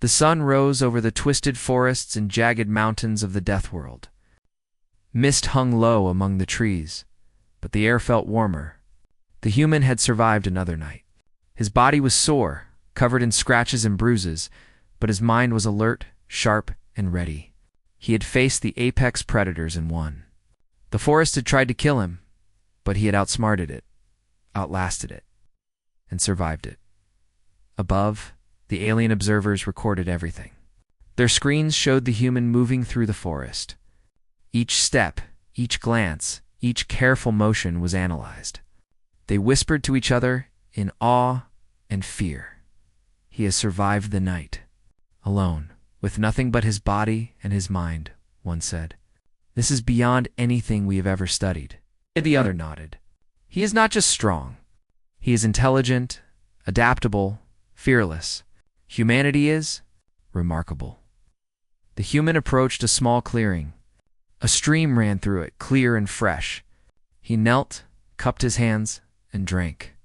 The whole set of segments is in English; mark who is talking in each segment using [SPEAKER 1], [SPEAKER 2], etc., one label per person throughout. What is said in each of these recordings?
[SPEAKER 1] The sun rose over the twisted forests and jagged mountains of the Death World. Mist hung low among the trees, but the air felt warmer. The human had survived another night. His body was sore, covered in scratches and bruises, but his mind was alert, sharp, and ready. He had faced the apex predators and won. The forest had tried to kill him, but he had outsmarted it, outlasted it, and survived it. Above, the alien observers recorded everything. Their screens showed the human moving through the forest. Each step, each glance, each careful motion was analyzed. They whispered to each other in awe and fear. He has survived the night. Alone, with nothing but his body and his mind, one said. This is beyond anything we have ever studied. The other nodded. He is not just strong. He is intelligent, adaptable, fearless. Humanity is remarkable. The human approached a small clearing. A stream ran through it, clear and fresh. He knelt, cupped his hands, and drank.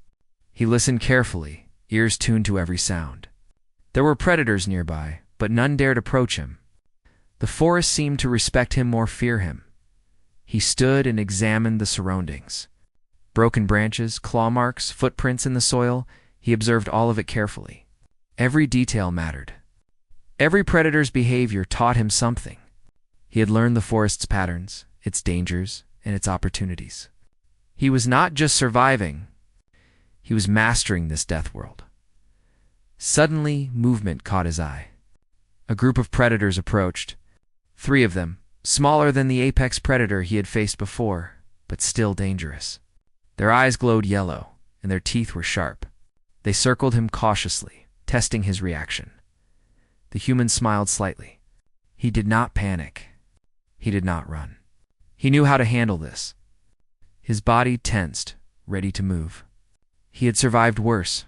[SPEAKER 1] He listened carefully, ears tuned to every sound. There were predators nearby, but none dared approach him. The forest seemed to respect him more fear him. He stood and examined the surroundings. Broken branches, claw marks, footprints in the soil, he observed all of it carefully. Every detail mattered. Every predator's behavior taught him something. He had learned the forest's patterns, its dangers, and its opportunities. He was not just surviving, he was mastering this death world. Suddenly, movement caught his eye. A group of predators approached. 3 of them, smaller than the apex predator he had faced before, but still dangerous. Their eyes glowed yellow, and their teeth were sharp. They circled him cautiously, testing his reaction. The human smiled slightly. He did not panic. He did not run. He knew how to handle this. His body tensed, ready to move. He had survived worse.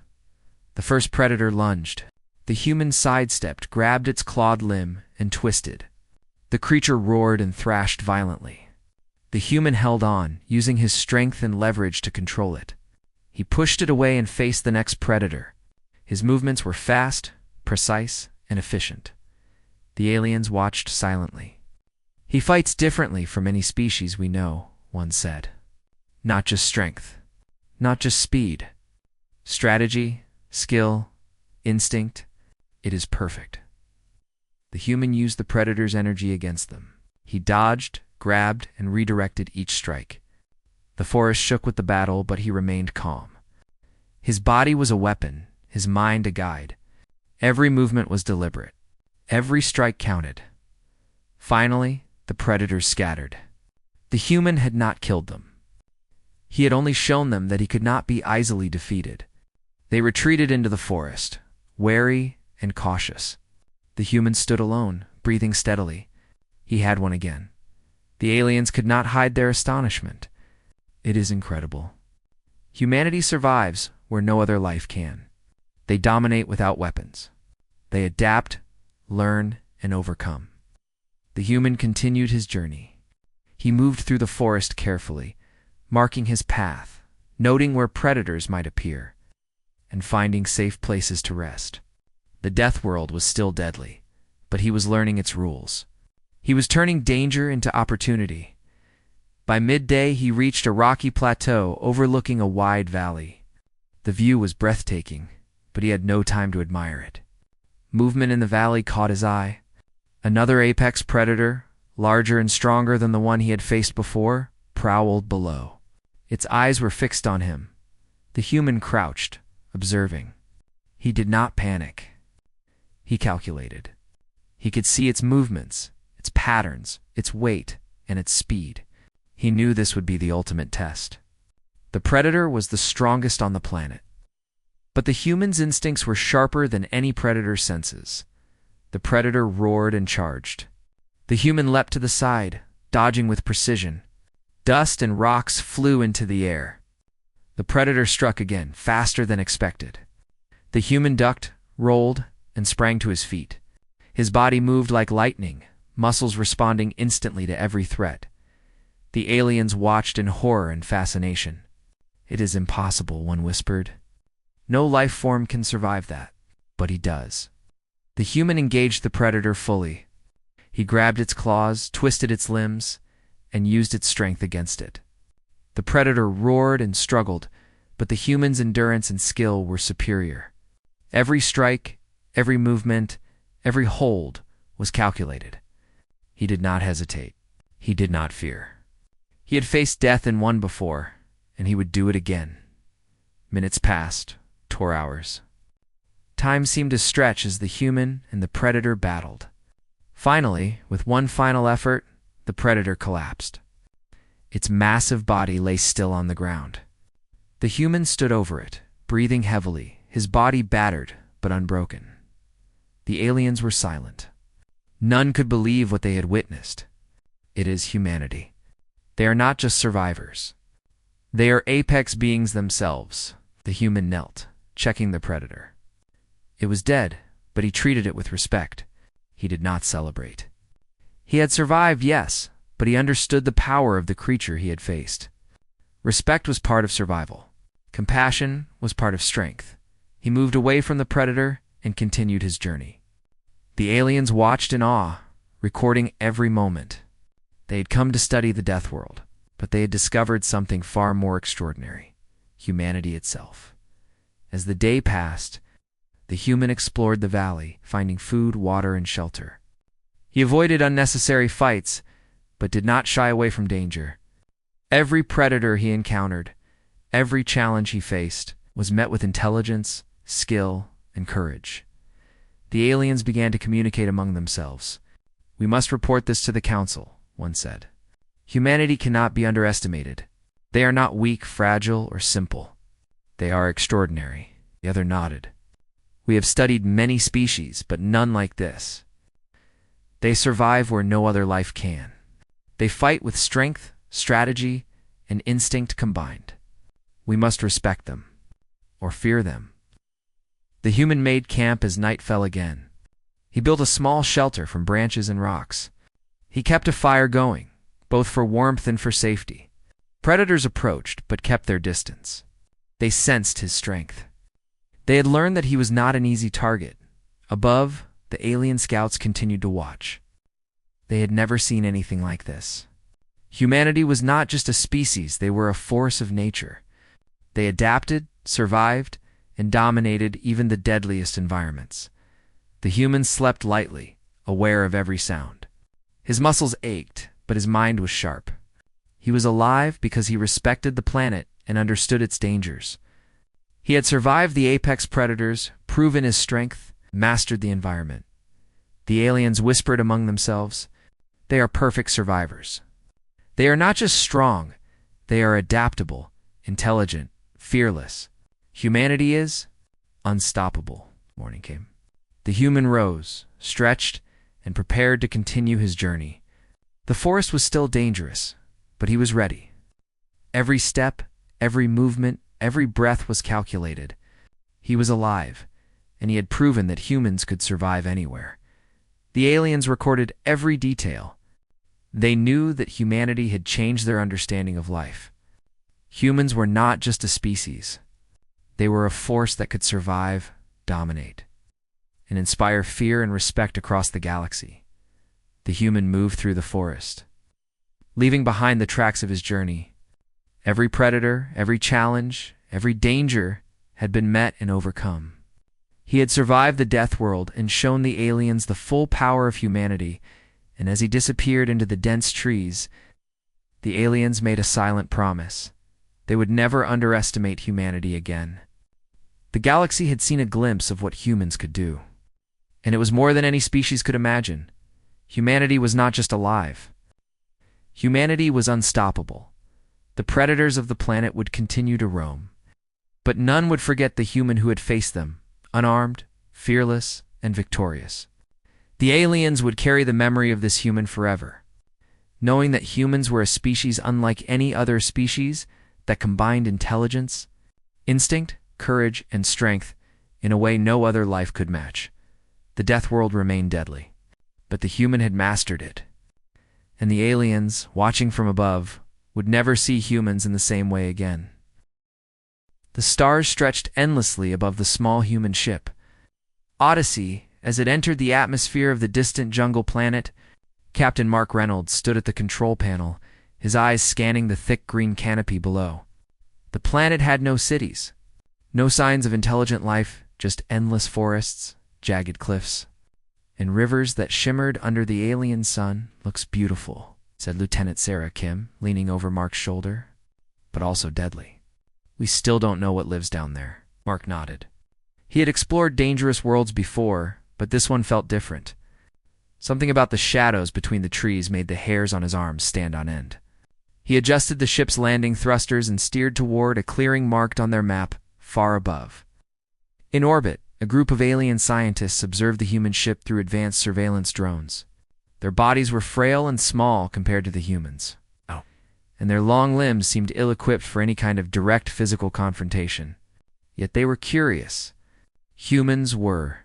[SPEAKER 1] The first predator lunged. The human sidestepped, grabbed its clawed limb, and twisted. The creature roared and thrashed violently. The human held on, using his strength and leverage to control it. He pushed it away and faced the next predator. His movements were fast, precise, and efficient. The aliens watched silently. He fights differently from any species we know, one said. Not just strength, not just speed. Strategy, skill, instinct, it is perfect. The human used the predator's energy against them. He dodged, grabbed, and redirected each strike. The forest shook with the battle, but he remained calm. His body was a weapon, his mind a guide. Every movement was deliberate. Every strike counted. Finally, the predators scattered. The human had not killed them. He had only shown them that he could not be easily defeated. They retreated into the forest, wary and cautious. The human stood alone, breathing steadily. He had won again. The aliens could not hide their astonishment. It is incredible. Humanity survives where no other life can. They dominate without weapons. They adapt, learn, and overcome. The human continued his journey. He moved through the forest carefully, marking his path, noting where predators might appear, and finding safe places to rest. The death world was still deadly, but he was learning its rules. He was turning danger into opportunity. By midday, he reached a rocky plateau overlooking a wide valley. The view was breathtaking, but he had no time to admire it. Movement in the valley caught his eye. Another apex predator, larger and stronger than the one he had faced before, prowled below. Its eyes were fixed on him. The human crouched, observing. He did not panic. He calculated. He could see its movements, its patterns, its weight, and its speed. He knew this would be the ultimate test. The predator was the strongest on the planet. But the human's instincts were sharper than any predator's senses. The predator roared and charged. The human leapt to the side, dodging with precision. Dust and rocks flew into the air. The predator struck again, faster than expected. The human ducked, rolled, and sprang to his feet. His body moved like lightning, muscles responding instantly to every threat. The aliens watched in horror and fascination. "It is impossible," one whispered. "No life form can survive that, but he does." The human engaged the predator fully. He grabbed its claws, twisted its limbs, and used its strength against it. The predator roared and struggled, but the human's endurance and skill were superior. Every strike, every movement, every hold was calculated. He did not hesitate. He did not fear. He had faced death and won before, and he would do it again. Minutes passed, tore hours. Time seemed to stretch as the human and the predator battled. Finally, with one final effort, the predator collapsed. Its massive body lay still on the ground. The human stood over it, breathing heavily, his body battered but unbroken. The aliens were silent. None could believe what they had witnessed. It is humanity. They are not just survivors. They are apex beings themselves. The human knelt, checking the predator. It was dead, but he treated it with respect. He did not celebrate. He had survived, yes, but he understood the power of the creature he had faced. Respect was part of survival. Compassion was part of strength. He moved away from the predator and continued his journey. The aliens watched in awe, recording every moment. They had come to study the death world, but they had discovered something far more extraordinary: humanity itself. As the day passed, the human explored the valley, finding food, water, and shelter. He avoided unnecessary fights, but did not shy away from danger. Every predator he encountered, every challenge he faced, was met with intelligence, skill, and courage. The aliens began to communicate among themselves. "We must report this to the council," one said. "Humanity cannot be underestimated. They are not weak, fragile, or simple. They are extraordinary." The other nodded. "We have studied many species, but none like this. They survive where no other life can. They fight with strength, strategy, and instinct combined. We must respect them, or fear them." The human made camp as night fell again. He built a small shelter from branches and rocks. He kept a fire going, both for warmth and for safety. Predators approached, but kept their distance. They sensed his strength. They had learned that he was not an easy target. Above, the alien scouts continued to watch. They had never seen anything like this. Humanity was not just a species, they were a force of nature. They adapted, survived, and dominated even the deadliest environments. The human slept lightly, aware of every sound. His muscles ached, but his mind was sharp. He was alive because he respected the planet and understood its dangers. He had survived the apex predators, proven his strength, mastered the environment. The aliens whispered among themselves, "They are perfect survivors. They are not just strong, they are adaptable, intelligent, fearless. Humanity is unstoppable." Morning came. The human rose, stretched, and prepared to continue his journey. The forest was still dangerous, but he was ready. Every step, every movement, every breath was calculated. He was alive, and he had proven that humans could survive anywhere. The aliens recorded every detail. They knew that humanity had changed their understanding of life. Humans were not just a species. They were a force that could survive, dominate, and inspire fear and respect across the galaxy. The human moved through the forest, leaving behind the tracks of his journey. Every predator, every challenge, every danger had been met and overcome. He had survived the death world and shown the aliens the full power of humanity, and as he disappeared into the dense trees, the aliens made a silent promise. They would never underestimate humanity again. The galaxy had seen a glimpse of what humans could do, and it was more than any species could imagine. Humanity was not just alive. Humanity was unstoppable. The predators of the planet would continue to roam, but none would forget the human who had faced them, unarmed, fearless, and victorious. The aliens would carry the memory of this human forever, knowing that humans were a species unlike any other species that combined intelligence, instinct, courage, and strength in a way no other life could match. The death world remained deadly, but the human had mastered it. And the aliens, watching from above, would never see humans in the same way again. The stars stretched endlessly above the small human ship. Odyssey, As it entered the atmosphere of the distant jungle planet, Captain Mark Reynolds stood at the control panel, his eyes scanning the thick green canopy below. The planet had no cities, no signs of intelligent life, just endless forests, jagged cliffs, and rivers that shimmered under the alien sun. "Looks beautiful," said Lieutenant Sarah Kim, leaning over Mark's shoulder, "but also deadly. We still don't know what lives down there." Mark nodded. He had explored dangerous worlds before, but this one felt different. Something about the shadows between the trees made the hairs on his arms stand on end. He adjusted the ship's landing thrusters and steered toward a clearing marked on their map far above. In orbit, a group of alien scientists observed the human ship through advanced surveillance drones. Their bodies were frail and small compared to the humans, and their long limbs seemed ill-equipped for any kind of direct physical confrontation. Yet they were curious. Humans were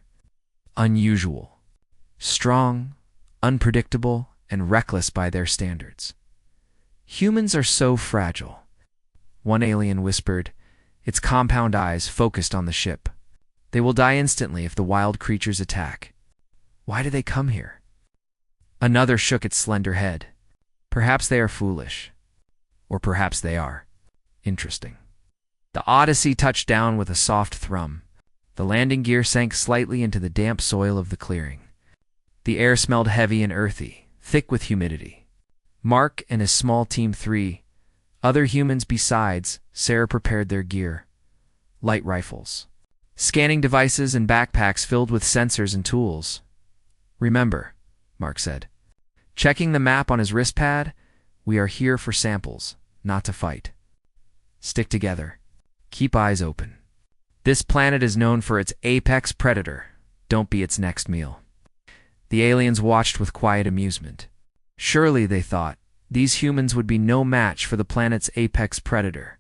[SPEAKER 1] unusual, strong, unpredictable, and reckless by their standards. "Humans are so fragile," one alien whispered, its compound eyes focused on the ship. "They will die instantly if the wild creatures attack. Why do they come here?" Another shook its slender head. "Perhaps they are foolish. Or perhaps they are interesting." The Odyssey touched down with a soft thrum. The landing gear sank slightly into the damp soil of the clearing. The air smelled heavy and earthy, thick with humidity. Mark and his small team 3, other humans besides, Sarah prepared their gear. Light rifles, scanning devices, and backpacks filled with sensors and tools. "Remember," Mark said, checking the map on his wrist pad, "we are here for samples, not to fight. Stick together. Keep eyes open. This planet is known for its apex predator. Don't be its next meal." The aliens watched with quiet amusement. Surely, they thought, these humans would be no match for the planet's apex predator.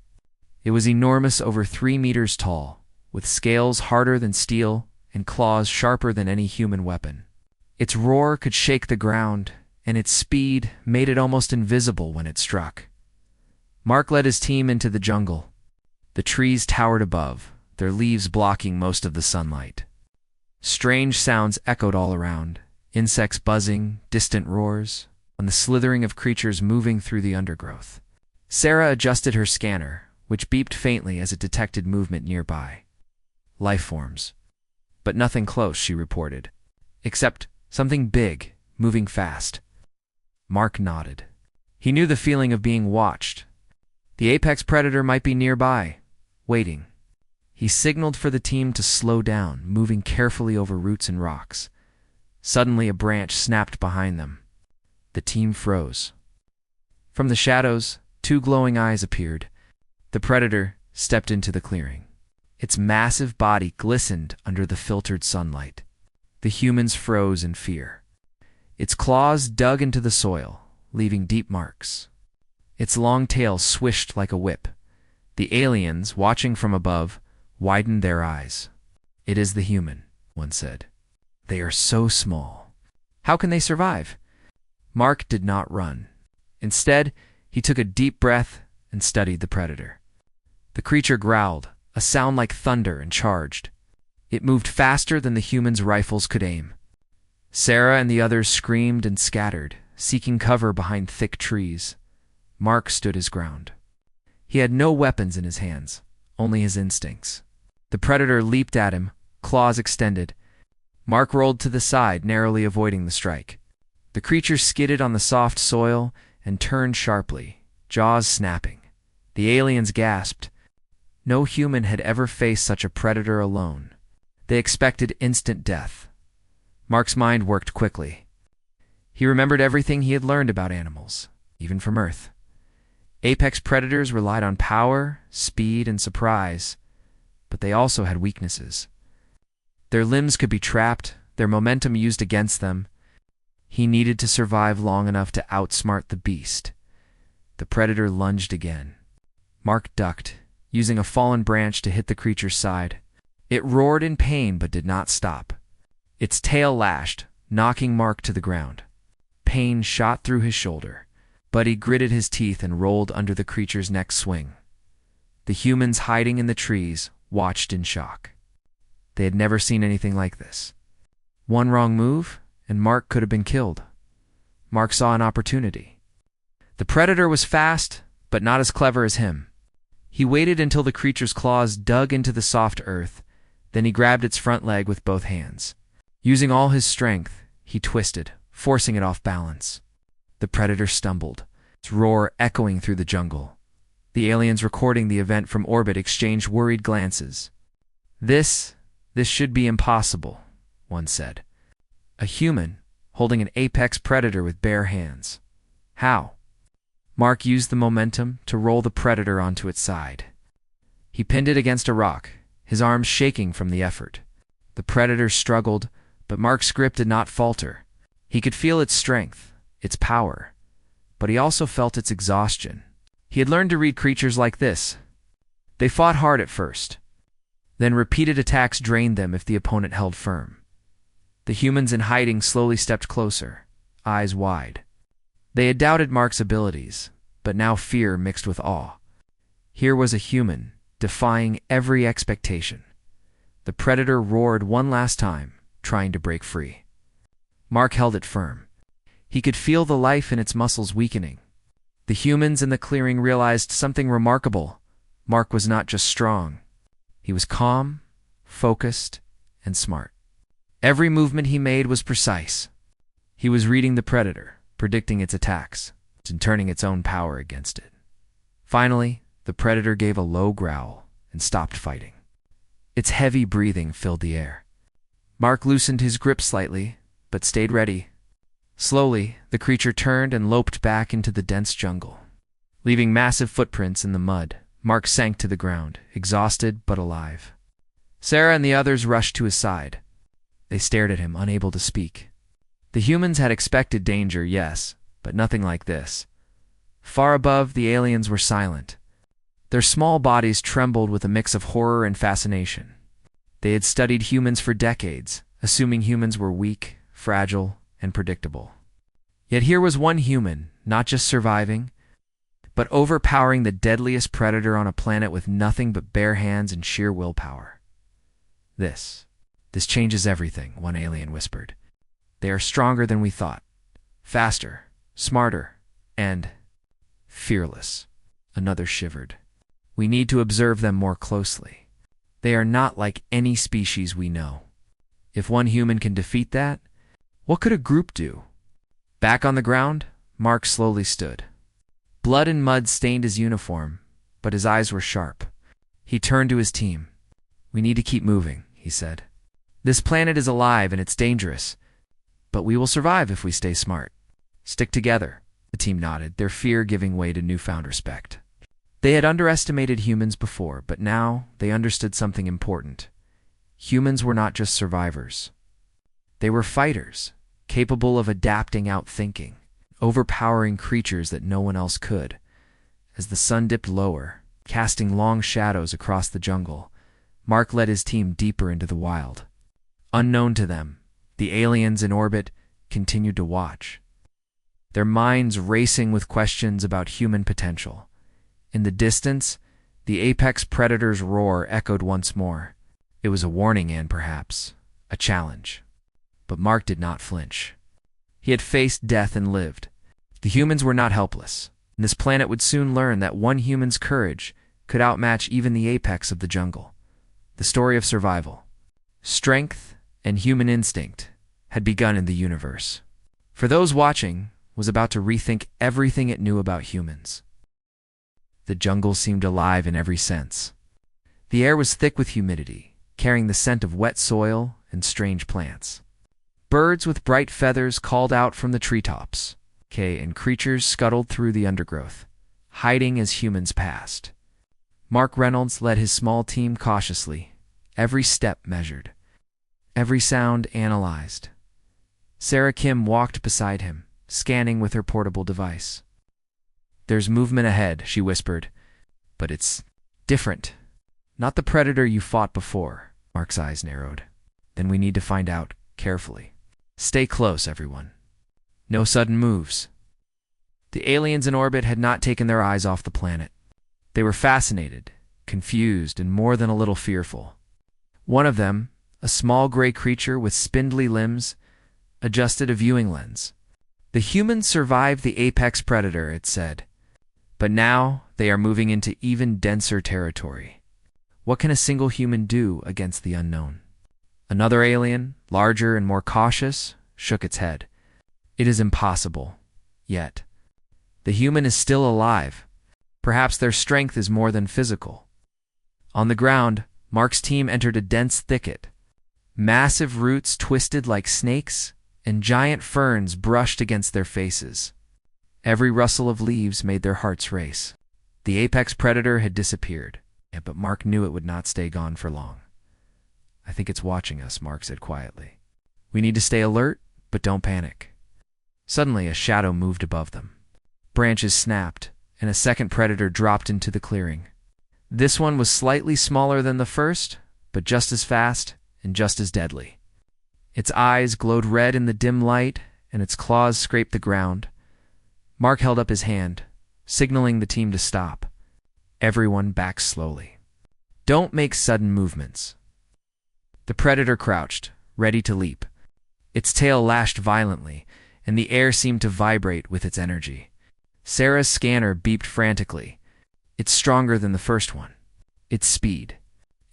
[SPEAKER 1] It was enormous, over 3 meters tall, with scales harder than steel and claws sharper than any human weapon. Its roar could shake the ground, and its speed made it almost invisible when it struck. Mark led his team into the jungle. The trees towered above, their leaves blocking most of the sunlight. Strange sounds echoed all around, insects buzzing, distant roars, and the slithering of creatures moving through the undergrowth. Sarah adjusted her scanner, which beeped faintly as it detected movement nearby. "Life forms. But nothing close," she reported, "except something big, moving fast." Mark nodded. He knew the feeling of being watched. The apex predator might be nearby, waiting. He signaled for the team to slow down, moving carefully over roots and rocks. Suddenly, a branch snapped behind them. The team froze. From the shadows, 2 glowing eyes appeared. The predator stepped into the clearing. Its massive body glistened under the filtered sunlight. The humans froze in fear. Its claws dug into the soil, leaving deep marks. Its long tail swished like a whip. The aliens, watching from above, widened their eyes. "It is the human," one said. "They are so small. How can they survive?" Mark did not run. Instead, he took a deep breath and studied the predator. The creature growled, a sound like thunder, and charged. It moved faster than the humans' rifles could aim. Sarah and the others screamed and scattered, seeking cover behind thick trees. Mark stood his ground. He had no weapons in his hands, only his instincts. The predator leaped at him, claws extended. Mark rolled to the side, narrowly avoiding the strike. The creature skidded on the soft soil and turned sharply, jaws snapping. The aliens gasped. No human had ever faced such a predator alone. They expected instant death. Mark's mind worked quickly. He remembered everything he had learned about animals, even from Earth. Apex predators relied on power, speed, and surprise, but they also had weaknesses. Their limbs could be trapped, their momentum used against them. He needed to survive long enough to outsmart the beast. The predator lunged again. Mark ducked, using a fallen branch to hit the creature's side. It roared in pain but did not stop. Its tail lashed, knocking Mark to the ground. Pain shot through his shoulder, but he gritted his teeth and rolled under the creature's next swing. The humans hiding in the trees watched in shock. They had never seen anything like this. One wrong move, and Mark could have been killed. Mark saw an opportunity. The predator was fast, but not as clever as him. He waited until the creature's claws dug into the soft earth, then he grabbed its front leg with both hands. Using all his strength, he twisted, forcing it off balance. The predator stumbled, its roar echoing through the jungle. The aliens recording the event from orbit exchanged worried glances. This should be impossible, one said. A human, holding an apex predator with bare hands. How? Mark used the momentum to roll the predator onto its side. He pinned it against a rock, his arms shaking from the effort. The predator struggled, but Mark's grip did not falter. He could feel its strength, its power, but he also felt its exhaustion. He had learned to read creatures like this. They fought hard at first. Then repeated attacks drained them if the opponent held firm. The humans in hiding slowly stepped closer, eyes wide. They had doubted Mark's abilities, but now fear mixed with awe. Here was a human, defying every expectation. The predator roared one last time, trying to break free. Mark held it firm. He could feel the life in its muscles weakening. The humans in the clearing realized something remarkable. Mark was not just strong. He was calm, focused, and smart. Every movement he made was precise. He was reading the predator, predicting its attacks, and turning its own power against it. Finally, the predator gave a low growl and stopped fighting. Its heavy breathing filled the air. Mark loosened his grip slightly, but stayed ready. Slowly, the creature turned and loped back into the dense jungle. Leaving massive footprints in the mud, Mark sank to the ground, exhausted but alive. Sarah and the others rushed to his side. They stared at him, unable to speak. The humans had expected danger, yes, but nothing like this. Far above, the aliens were silent. Their small bodies trembled with a mix of horror and fascination. They had studied humans for decades, assuming humans were weak, fragile, and predictable. Yet here was one human, not just surviving, but overpowering the deadliest predator on a planet with nothing but bare hands and sheer willpower. This changes everything, one alien whispered. They are stronger than we thought. Faster, smarter, and fearless. Another shivered. We need to observe them more closely. They are not like any species we know. If one human can defeat that, what could a group do? Back on the ground, Mark slowly stood. Blood and mud stained his uniform, but his eyes were sharp. He turned to his team. We need to keep moving, he said. This planet is alive and it's dangerous, but we will survive if we stay smart. Stick together. The team nodded, their fear giving way to newfound respect. They had underestimated humans before, but now they understood something important. Humans were not just survivors. They were fighters, capable of adapting, outthinking, overpowering creatures that no one else could. As the sun dipped lower, casting long shadows across the jungle, Mark led his team deeper into the wild. Unknown to them, the aliens in orbit continued to watch, their minds racing with questions about human potential. In the distance, the apex predator's roar echoed once more. It was a warning and perhaps a challenge. But Mark did not flinch. He had faced death and lived. The humans were not helpless, and this planet would soon learn that one human's courage could outmatch even the apex of the jungle. The story of survival, strength, and human instinct had begun in the universe. For those watching, was about to rethink everything it knew about humans. The jungle seemed alive in every sense. The air was thick with humidity, carrying the scent of wet soil and strange plants. Birds with bright feathers called out from the treetops, and creatures scuttled through the undergrowth, hiding as humans passed. Mark Reynolds led his small team cautiously, every step measured, every sound analyzed. Sarah Kim walked beside him, scanning with her portable device. There's movement ahead, she whispered, but it's different. Not the predator you fought before. Mark's eyes narrowed. Then we need to find out carefully. Stay close, everyone. No sudden moves. The aliens in orbit had not taken their eyes off the planet. They were fascinated, confused, and more than a little fearful. One of them, a small gray creature with spindly limbs, adjusted a viewing lens. The humans survived the apex predator, it said. But now they are moving into even denser territory. What can a single human do against the unknown? Another alien, larger and more cautious, shook its head. It is impossible. Yet. The human is still alive. Perhaps their strength is more than physical. On the ground, Mark's team entered a dense thicket. Massive roots twisted like snakes, and giant ferns brushed against their faces. Every rustle of leaves made their hearts race. The apex predator had disappeared, but Mark knew it would not stay gone for long. "I think it's watching us," Mark said quietly. "We need to stay alert, but don't panic." Suddenly, a shadow moved above them. Branches snapped, and a second predator dropped into the clearing. This one was slightly smaller than the first, but just as fast and just as deadly. Its eyes glowed red in the dim light, and its claws scraped the ground. Mark held up his hand, signaling the team to stop. Everyone backed slowly. "Don't make sudden movements." The predator crouched, ready to leap. Its tail lashed violently, and the air seemed to vibrate with its energy. Sarah's scanner beeped frantically. "It's stronger than the first one. Its speed.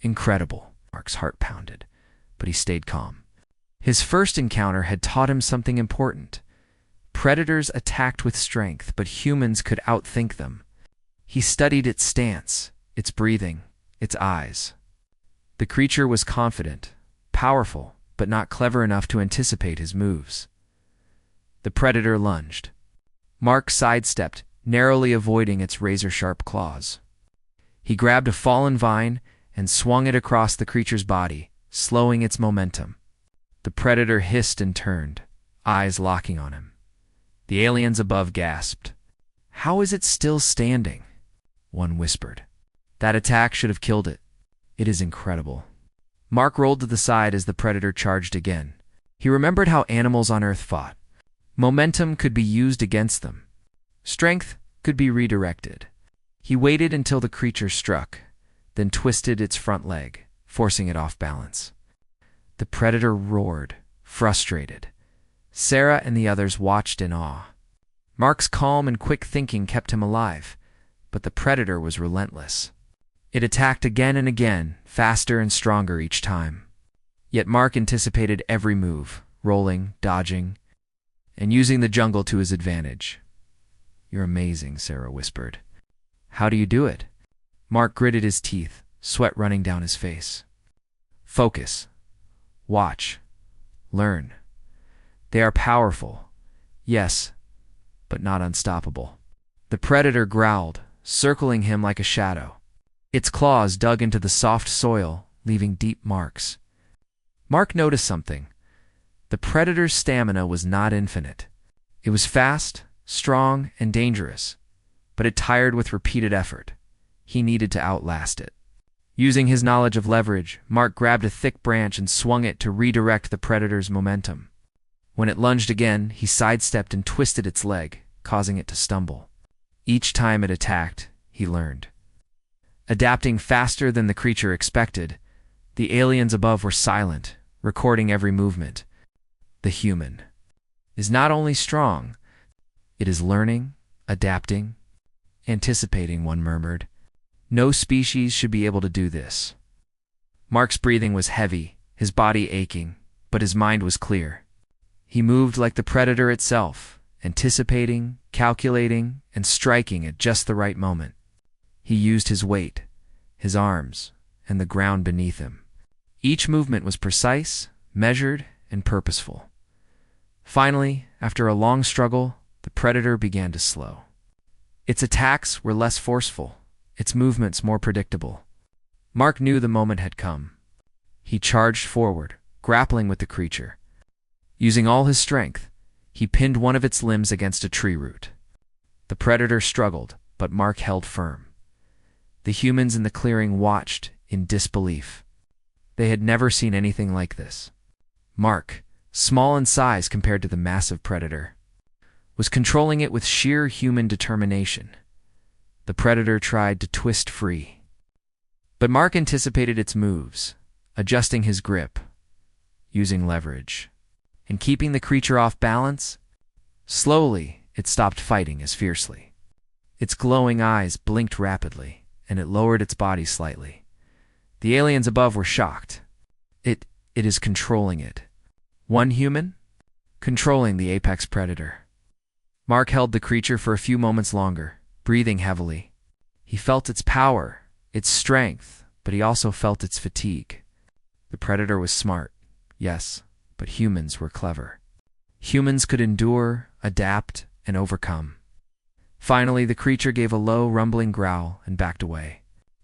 [SPEAKER 1] Incredible." Mark's heart pounded, but he stayed calm. His first encounter had taught him something important. Predators attacked with strength, but humans could outthink them. He studied its stance, its breathing, its eyes. The creature was confident, powerful, but not clever enough to anticipate his moves. The predator lunged. Mark sidestepped, narrowly avoiding its razor-sharp claws. He grabbed a fallen vine and swung it across the creature's body, slowing its momentum. The predator hissed and turned, eyes locking on him. The aliens above gasped. "How is it still standing?" one whispered. "That attack should have killed it. It is incredible." Mark rolled to the side as the predator charged again. He remembered how animals on Earth fought. Momentum could be used against them. Strength could be redirected. He waited until the creature struck, then twisted its front leg, forcing it off balance. The predator roared, frustrated. Sarah and the others watched in awe. Mark's calm and quick thinking kept him alive, but the predator was relentless. It attacked again and again, faster and stronger each time. Yet Mark anticipated every move, rolling, dodging, and using the jungle to his advantage. "You're amazing," Sarah whispered. "How do you do it?" Mark gritted his teeth, sweat running down his face. "Focus. Watch. Learn. They are powerful, yes, but not unstoppable." The predator growled, circling him like a shadow. Its claws dug into the soft soil, leaving deep marks. Mark noticed something. The predator's stamina was not infinite. It was fast, strong, and dangerous, but it tired with repeated effort. He needed to outlast it. Using his knowledge of leverage, Mark grabbed a thick branch and swung it to redirect the predator's momentum. When it lunged again, he sidestepped and twisted its leg, causing it to stumble. Each time it attacked, he learned. Adapting faster than the creature expected, the aliens above were silent, recording every movement. The human is not only strong, it is learning, adapting, anticipating, one murmured. No species should be able to do this. Mark's breathing was heavy, his body aching, but his mind was clear. He moved like the predator itself, anticipating, calculating, and striking at just the right moment. He used his weight, his arms, and the ground beneath him. Each movement was precise, measured, and purposeful. Finally, after a long struggle, the predator began to slow. Its attacks were less forceful, its movements more predictable. Mark knew the moment had come. He charged forward, grappling with the creature. Using all his strength, he pinned one of its limbs against a tree root. The predator struggled, but Mark held firm. The humans in the clearing watched in disbelief. They had never seen anything like this. Mark, small in size compared to the massive predator, was controlling it with sheer human determination. The predator tried to twist free. But Mark anticipated its moves, adjusting his grip, using leverage. And keeping the creature off balance, slowly it stopped fighting as fiercely. Its glowing eyes blinked rapidly, and it lowered its body slightly. The aliens above were shocked. It is controlling it. One human? Controlling the apex predator. Mark held the creature for a few moments longer, breathing heavily. He felt its power, its strength, but he also felt its fatigue. The predator was smart, yes, but humans were clever. Humans could endure, adapt, and overcome. Finally, the creature gave a low, rumbling growl and backed away.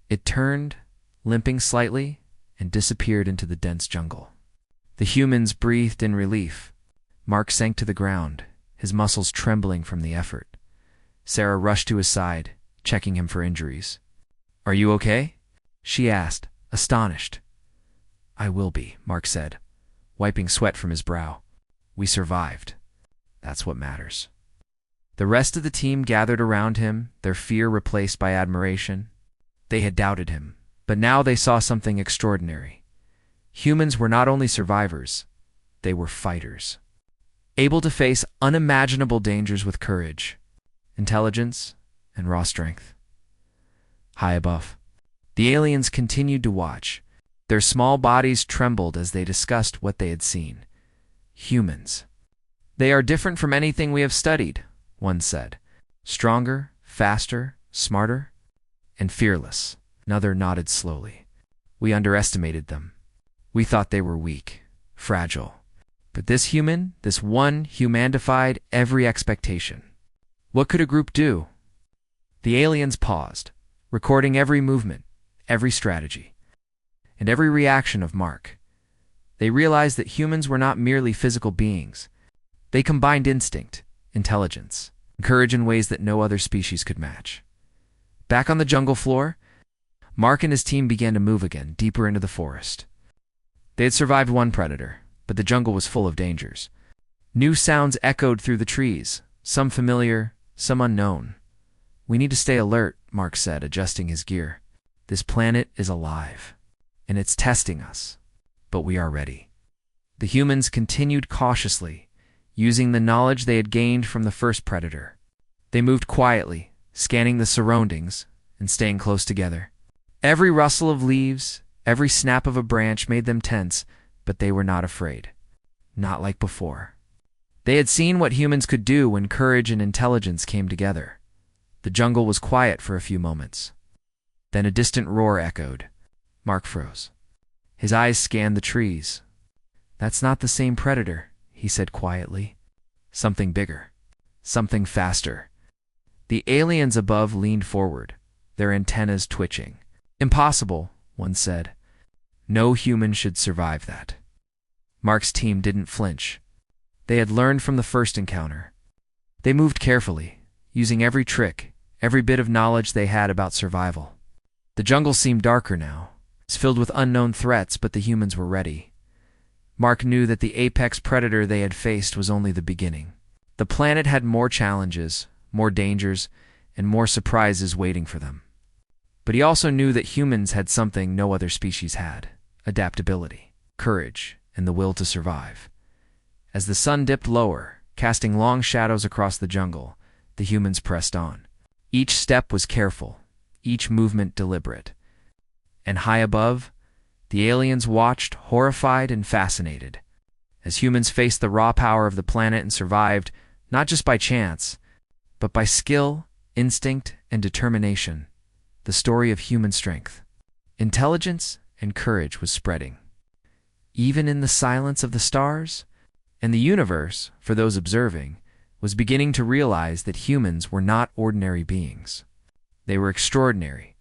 [SPEAKER 1] It turned, limping slightly, and disappeared into the dense jungle. The humans breathed in relief. Mark sank to the ground, his muscles trembling from the effort. Sarah rushed to his side, checking him for injuries. "Are you okay?" she asked, astonished. "I will be," Mark said, wiping sweat from his brow. "We survived. That's what matters." The rest of the team gathered around him, their fear replaced by admiration. They had doubted him, but now they saw something extraordinary. Humans were not only survivors, they were fighters. Able to face unimaginable dangers with courage, intelligence, and raw strength. High above, the aliens continued to watch. Their small bodies trembled as they discussed what they had seen. Humans. "They are different from anything we have studied," one said. "Stronger, faster, smarter, and fearless." Another nodded slowly. "We underestimated them. We thought they were weak, fragile. But this human, this one, humandified every expectation." What could a group do? The aliens paused, recording every movement, every strategy, and every reaction of Mark. They realized that humans were not merely physical beings. They combined instinct, intelligence, and courage in ways that no other species could match. Back on the jungle floor, Mark and his team began to move again, deeper into the forest. They had survived one predator, but the jungle was full of dangers. New sounds echoed through the trees, some familiar, some unknown. "We need to stay alert," Mark said, adjusting his gear. "This planet is alive, and it's testing us, but we are ready." The humans continued cautiously, using the knowledge they had gained from the first predator. They moved quietly, scanning the surroundings and staying close together. Every rustle of leaves, every snap of a branch made them tense, but they were not afraid. Not like before. They had seen what humans could do when courage and intelligence came together. The jungle was quiet for a few moments. Then a distant roar echoed. Mark froze. His eyes scanned the trees. "That's not the same predator," he said quietly. "Something bigger. Something faster." The aliens above leaned forward, their antennas twitching. "Impossible," one said. "No human should survive that." Mark's team didn't flinch. They had learned from the first encounter. They moved carefully, using every trick, every bit of knowledge they had about survival. The jungle seemed darker now. It's filled with unknown threats, but the humans were ready. Mark knew that the apex predator they had faced was only the beginning. The planet had more challenges, more dangers, and more surprises waiting for them. But he also knew that humans had something no other species had: adaptability, courage, and the will to survive. As the sun dipped lower, casting long shadows across the jungle, the humans pressed on. Each step was careful, each movement deliberate. And high above, the aliens watched, horrified and fascinated, as humans faced the raw power of the planet and survived, not just by chance, but by skill, instinct, and determination. The story of human strength, intelligence, and courage was spreading. Even in the silence of the stars, and the universe, for those observing, was beginning to realize that humans were not ordinary beings. They were extraordinary,